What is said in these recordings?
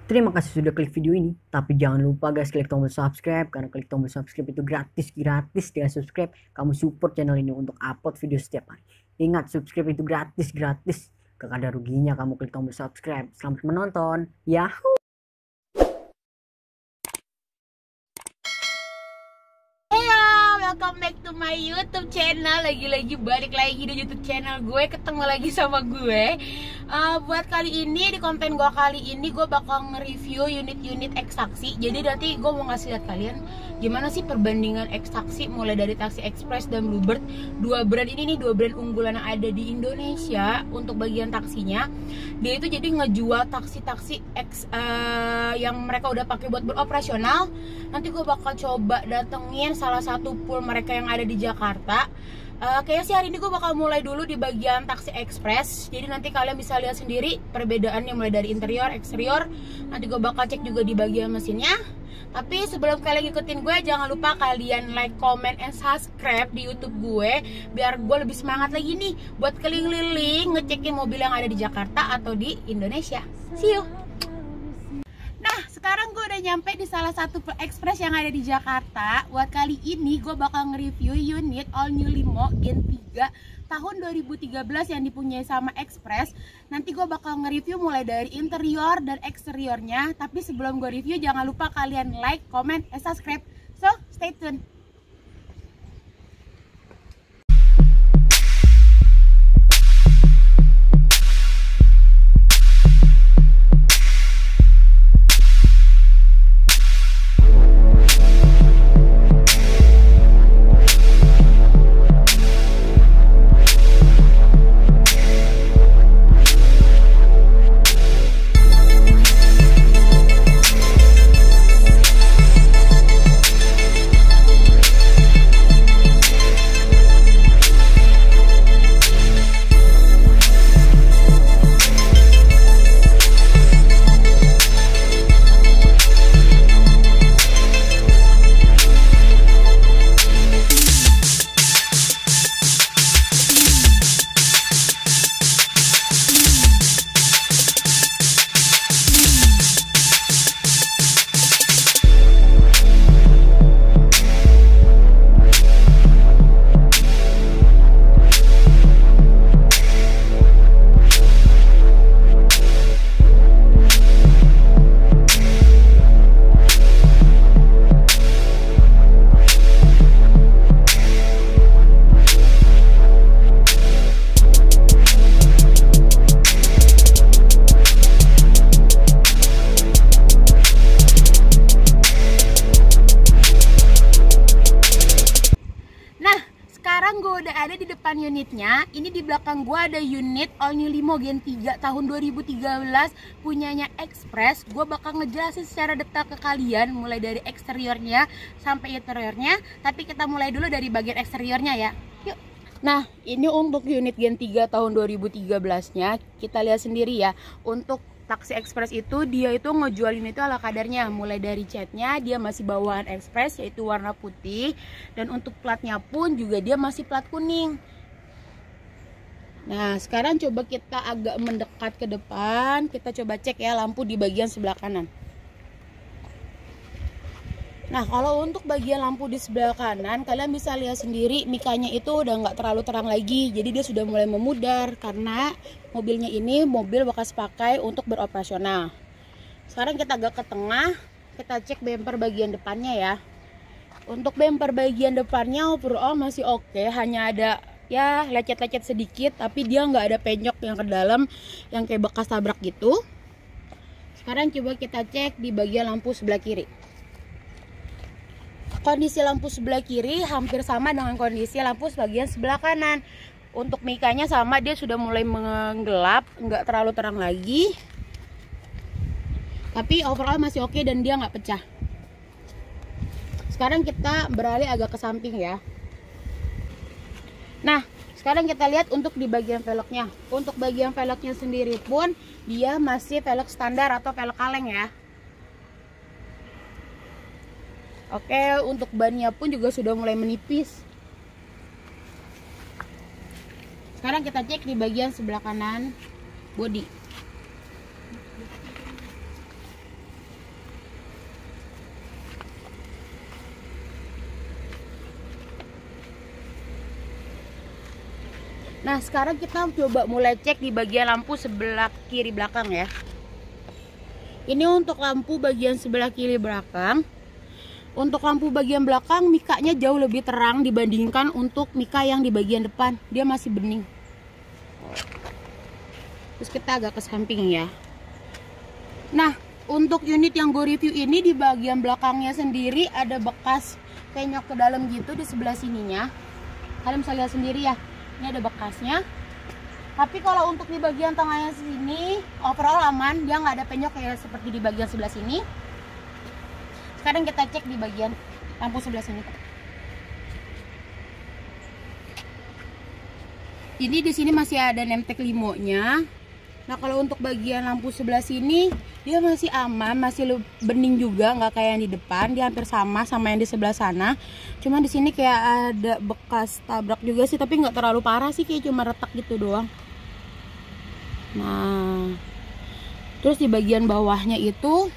Terima kasih sudah klik video ini. Tapi jangan lupa guys klik tombol subscribe, karena klik tombol subscribe itu gratis. Dengan subscribe kamu support channel ini untuk upload video setiap hari. Ingat, subscribe itu gratis. Gak ada ruginya kamu klik tombol subscribe. Selamat menonton. Yahoo! Welcome back to my YouTube channel. Lagi-lagi balik lagi di YouTube channel gue, ketemu lagi sama gue. Buat kali ini, di konten gue kali ini gue bakal nge-review unit-unit X-Taksi. Jadi nanti gue mau ngasih lihat kalian gimana sih perbandingan X-Taksi mulai dari Taksi Express dan Bluebird. Dua brand ini nih, dua brand unggulan yang ada di Indonesia untuk bagian taksinya. Dia itu jadi ngejual taksi-taksi yang mereka udah pakai buat beroperasional. Nanti gue bakal coba datengin salah satu pool mereka yang ada di Jakarta. Kayaknya sih hari ini gue bakal mulai dulu di bagian Taksi Express. Jadi nanti kalian bisa lihat sendiri perbedaannya mulai dari interior, eksterior. Nanti gue bakal cek juga di bagian mesinnya. Tapi sebelum kalian ngikutin gue, jangan lupa kalian like, comment, and subscribe di YouTube gue, biar gue lebih semangat lagi nih buat keliling-keliling ngecekin mobil yang ada di Jakarta atau di Indonesia. See you. Nah, sekarang gue udah nyampe di salah satu Express yang ada di Jakarta. Buat kali ini gue bakal nge-review unit All New Limo Gen 3 tahun 2013 yang dipunyai sama Express. Nanti gue bakal nge-review mulai dari interior dan eksteriornya. Tapi sebelum gue review, jangan lupa kalian like, comment, and subscribe. So, stay tune. Sekarang gue udah ada di depan unitnya. Ini di belakang gue ada unit All New Limo Gen 3 tahun 2013 punyanya Express. Gue bakal ngejelasin secara detail ke kalian mulai dari eksteriornya sampai interiornya. Tapi kita mulai dulu dari bagian eksteriornya ya. Yuk. Nah, ini untuk unit Gen 3 tahun 2013-nya. Kita lihat sendiri ya. Untuk Taksi Express itu dia itu ngejualin itu ala kadarnya. Mulai dari catnya dia masih bawaan Express yaitu warna putih, dan untuk platnya pun juga dia masih plat kuning. Nah, sekarang coba kita agak mendekat ke depan. Kita coba cek ya lampu di bagian sebelah kanan. Nah, kalau untuk bagian lampu di sebelah kanan, kalian bisa lihat sendiri mikanya itu udah nggak terlalu terang lagi. Jadi dia sudah mulai memudar karena mobilnya ini mobil bekas pakai untuk beroperasional. Sekarang kita agak ke tengah, kita cek bumper bagian depannya ya. Untuk bumper bagian depannya overall masih oke, hanya ada ya lecet-lecet sedikit, tapi dia nggak ada penyok yang ke dalam yang kayak bekas tabrak gitu. Sekarang coba kita cek di bagian lampu sebelah kiri. Kondisi lampu sebelah kiri hampir sama dengan kondisi lampu bagian sebelah kanan. Untuk mikanya sama, dia sudah mulai menggelap, nggak terlalu terang lagi. Tapi overall masih oke dan dia nggak pecah. Sekarang kita beralih agak ke samping ya. Nah, sekarang kita lihat untuk di bagian velgnya. Untuk bagian velgnya sendiri pun dia masih velg standar atau velg kaleng ya. Oke, untuk bannya pun juga sudah mulai menipis. Sekarang kita cek di bagian sebelah kanan bodi. Nah sekarang kita coba mulai cek di bagian lampu sebelah kiri belakang ya. Ini untuk lampu bagian sebelah kiri belakang. Untuk lampu bagian belakang mikanya jauh lebih terang dibandingkan untuk mika yang di bagian depan. Dia masih bening. Terus kita agak ke samping ya. Nah untuk unit yang gue review ini di bagian belakangnya sendiri ada bekas penyok ke dalam gitu di sebelah sininya. Kalian bisa lihat sendiri ya. Ini ada bekasnya. Tapi kalau untuk di bagian tengahnya sini overall aman, dia nggak ada penyok kayak seperti di bagian sebelah sini. Sekarang kita cek di bagian lampu sebelah sini. Ini di sini masih ada nemtek limonya. Nah kalau untuk bagian lampu sebelah sini dia masih aman, masih bening juga, nggak kayak yang di depan. Dia hampir sama yang di sebelah sana. Cuman di sini kayak ada bekas tabrak juga sih, tapi nggak terlalu parah sih, kayak cuma retak gitu doang. Nah, terus di bagian bawahnya itu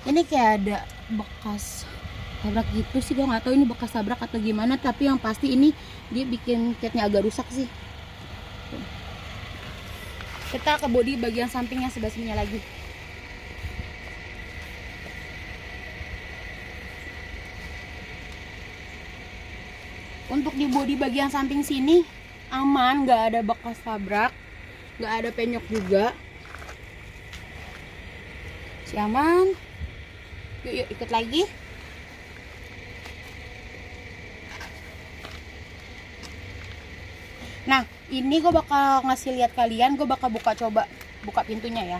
ini kayak ada bekas tabrak gitu sih, gue nggak tahu ini bekas tabrak atau gimana. Tapi yang pasti ini dia bikin catnya agak rusak sih. Kita ke bodi bagian sampingnya sebelah sininya lagi. Untuk di bodi bagian samping sini aman, nggak ada bekas tabrak, nggak ada penyok juga, si aman. Yuk ikut lagi. Nah ini gue bakal ngasih lihat kalian, gue bakal coba buka pintunya ya.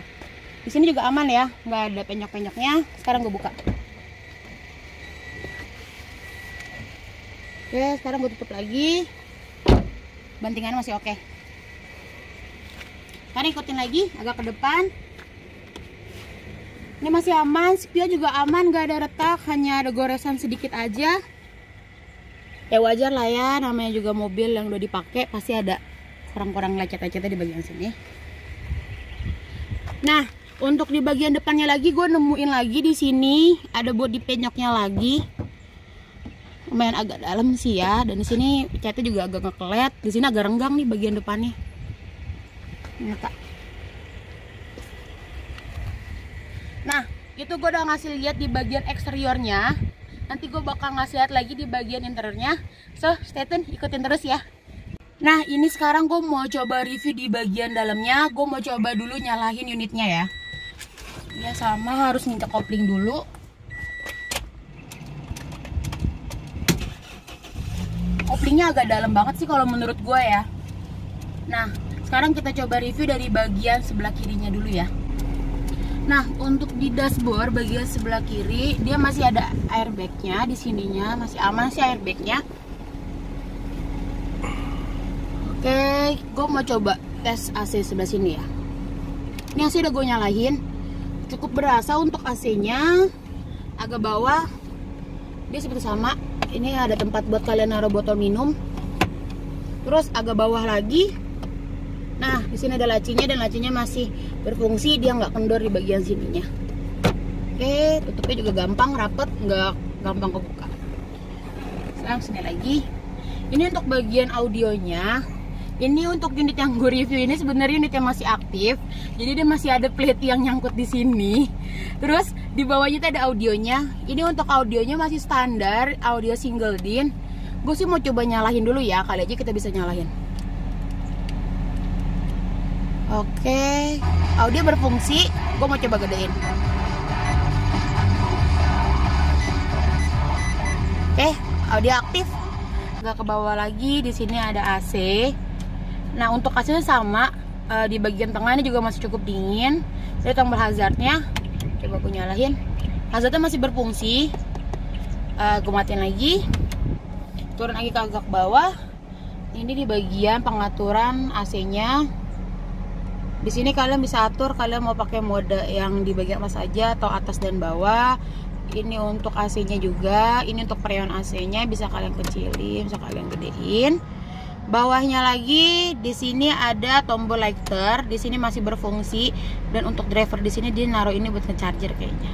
Di sini juga aman ya, nggak ada penyok-penyoknya. Sekarang gue buka. Oke, sekarang gue tutup lagi. Bantingannya masih oke. Sekarang ikutin lagi agak ke depan. Ini masih aman, spion juga aman, gak ada retak, hanya ada goresan sedikit aja. Ya wajar lah ya, namanya juga mobil yang udah dipakai, pasti ada kurang-kurang lecet-lecetnya di bagian sini. Nah, untuk di bagian depannya lagi gue nemuin lagi di sini ada bodi penyoknya lagi. Lumayan agak dalam sih ya, dan di sini catnya juga agak ngekelet. Di sini agak renggang nih bagian depannya. Nyata. Nah, itu gue udah ngasih lihat di bagian eksteriornya. Nanti gue bakal ngasih lihat lagi di bagian interiornya. So, stay tune, ikutin terus ya. Nah, ini sekarang gue mau coba review di bagian dalamnya. Gue mau coba dulu nyalahin unitnya ya. Ya sama, harus nginjek kopling dulu. Koplingnya agak dalam banget sih kalau menurut gue ya. Nah, sekarang kita coba review dari bagian sebelah kirinya dulu ya. Nah, untuk di dashboard bagian sebelah kiri dia masih ada airbagnya di sininya, masih aman sih airbagnya. Oke, gue mau coba tes AC sebelah sini ya. Ini AC udah gue nyalain, cukup berasa untuk AC-nya agak bawah. Dia seperti sama. Ini ada tempat buat kalian naruh botol minum. Terus agak bawah lagi. Nah, di sini ada lacinya dan lacinya masih berfungsi, dia nggak kendor di bagian sininya. Oke, tutupnya juga gampang, rapet, nggak gampang kebuka. Sekarang sini lagi. Ini untuk bagian audionya. Ini untuk unit yang gue review ini sebenarnya unit yang masih aktif. Jadi dia masih ada plate yang nyangkut di sini. Terus di bawahnya itu ada audionya. Ini untuk audionya masih standar, audio single din. Gue sih mau coba nyalahin dulu ya, kali aja kita bisa nyalahin. Oke, audio berfungsi. Gue mau coba gedein. Oke, audio aktif. Gak ke bawah lagi. Di sini ada AC. Nah, untuk AC-nya sama. Di bagian tengah ini juga masih cukup dingin. Jadi tombol hazardnya, coba gue nyalahin. Hazardnya masih berfungsi. Gue matiin lagi. Turun lagi ke agak bawah. Ini di bagian pengaturan AC-nya. Di sini kalian bisa atur kalian mau pakai mode yang di bagian atas aja atau atas dan bawah. Ini untuk AC-nya juga. Ini untuk freon AC-nya bisa kalian kecilin, bisa kalian gedein. Bawahnya lagi di sini ada tombol lighter. Di sini masih berfungsi dan untuk driver di sini dia naruh ini buat ngecharger kayaknya.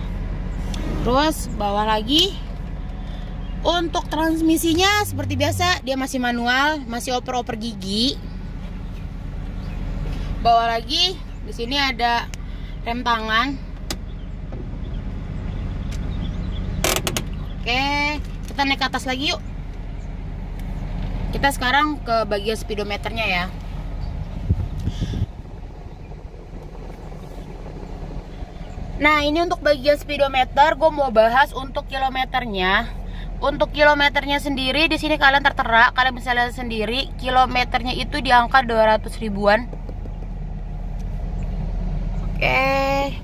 Terus bawah lagi untuk transmisinya seperti biasa dia masih manual, masih oper-oper gigi. Bawa lagi. Di sini ada rem tangan. Oke, kita naik ke atas lagi yuk. Kita sekarang ke bagian speedometernya ya. Nah, ini untuk bagian speedometer, gue mau bahas untuk kilometernya. Untuk kilometernya sendiri, di sini kalian tertera, kalian bisa lihat sendiri, kilometernya itu di angka 200 ribuan. Oke.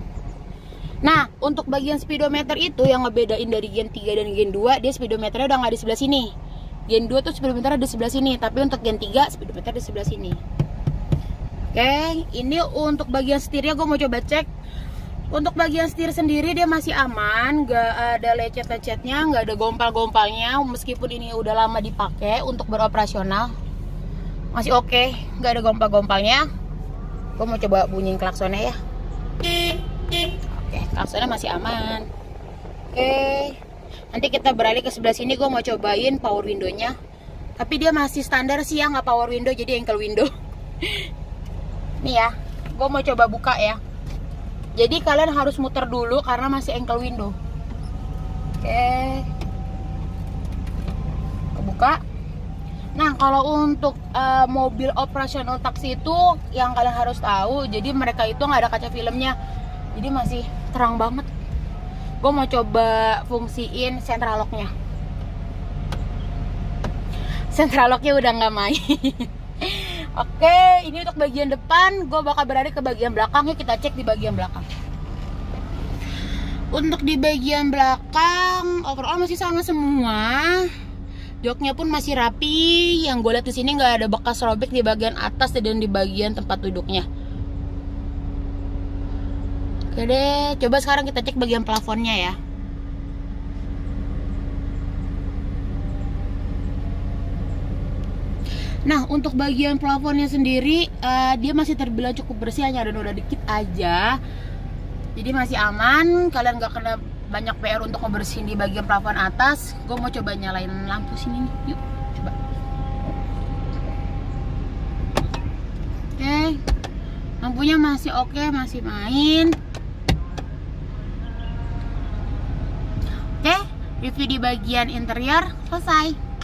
Nah, untuk bagian speedometer itu yang ngebedain dari Gen 3 dan Gen 2, dia speedometernya udah nggak di sebelah sini. Gen 2 tuh speedometernya di sebelah sini, tapi untuk Gen 3 speedometer di sebelah sini. Oke, ini untuk bagian setirnya gue mau coba cek. Untuk bagian setir sendiri dia masih aman, nggak ada lecet-lecetnya, nggak ada gompal-gompalnya. Meskipun ini udah lama dipakai untuk beroperasional, masih oke, nggak ada gompal-gompalnya. Gue mau coba bunyiin klaksonnya ya. Oke, klaksonnya masih aman. Oke, nanti kita beralih ke sebelah sini. Gue mau cobain power window-nya, tapi dia masih standar sih ya, nggak power window, jadi ankle window. Nih ya, gue mau coba buka ya. Jadi kalian harus muter dulu karena masih ankle window. Oke. Kebuka. Nah, kalau untuk mobil operasional taksi itu yang kalian harus tahu, jadi mereka itu nggak ada kaca filmnya. Jadi masih terang banget. Gue mau coba fungsiin central lock-nya. Central lock-nya udah nggak main. Oke, ini untuk bagian depan. Gue bakal beralih ke bagian belakang. Yuk kita cek di bagian belakang. Untuk di bagian belakang, overall masih sama semua. Joknya pun masih rapi. Yang gue lihat di sini nggak ada bekas robek di bagian atas dan di bagian tempat duduknya. Oke deh, coba sekarang kita cek bagian plafonnya ya. Nah, untuk bagian plafonnya sendiri dia masih terbilang cukup bersih, hanya ada noda dikit aja. Jadi masih aman, kalian gak kena banyak PR untuk ngebersihin di bagian plafon atas. Gue mau coba nyalain lampu sini nih, yuk coba. Oke, lampunya masih oke, masih main. Oke, review di bagian interior selesai.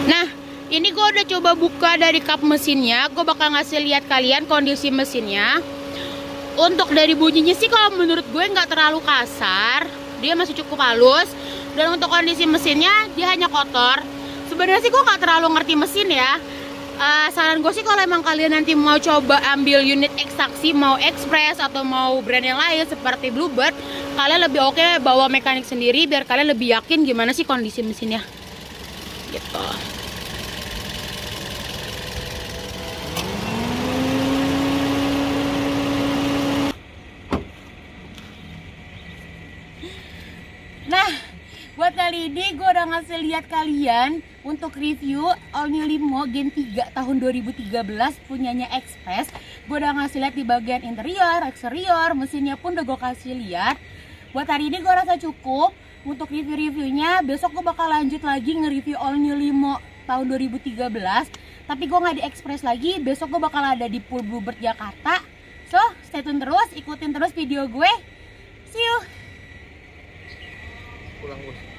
Nah, ini gue udah coba buka dari kap mesinnya. Gue bakal ngasih lihat kalian kondisi mesinnya. Untuk dari bunyinya sih kalau menurut gue nggak terlalu kasar, dia masih cukup halus. Dan untuk kondisi mesinnya dia hanya kotor. Sebenarnya sih gue nggak terlalu ngerti mesin ya. Saran gue sih kalau emang kalian nanti mau coba ambil unit ekstraksi, mau Express atau mau brand yang lain seperti Bluebird, kalian lebih oke bawa mekanik sendiri biar kalian lebih yakin gimana sih kondisi mesinnya. Gitu. Nah, buat kali ini gue udah ngasih lihat kalian untuk review All New Limo Gen 3 tahun 2013 punyanya Express. Gue udah ngasih lihat di bagian interior, eksterior, mesinnya pun udah gue kasih lihat. Buat hari ini gue rasa cukup untuk review-reviewnya. Besok gue bakal lanjut lagi nge-review All New Limo tahun 2013. Tapi gue nggak di Express lagi, besok gue bakal ada di Pool Bluebird Jakarta. So, stay tune terus, ikutin terus video gue. See you! Pulang bos.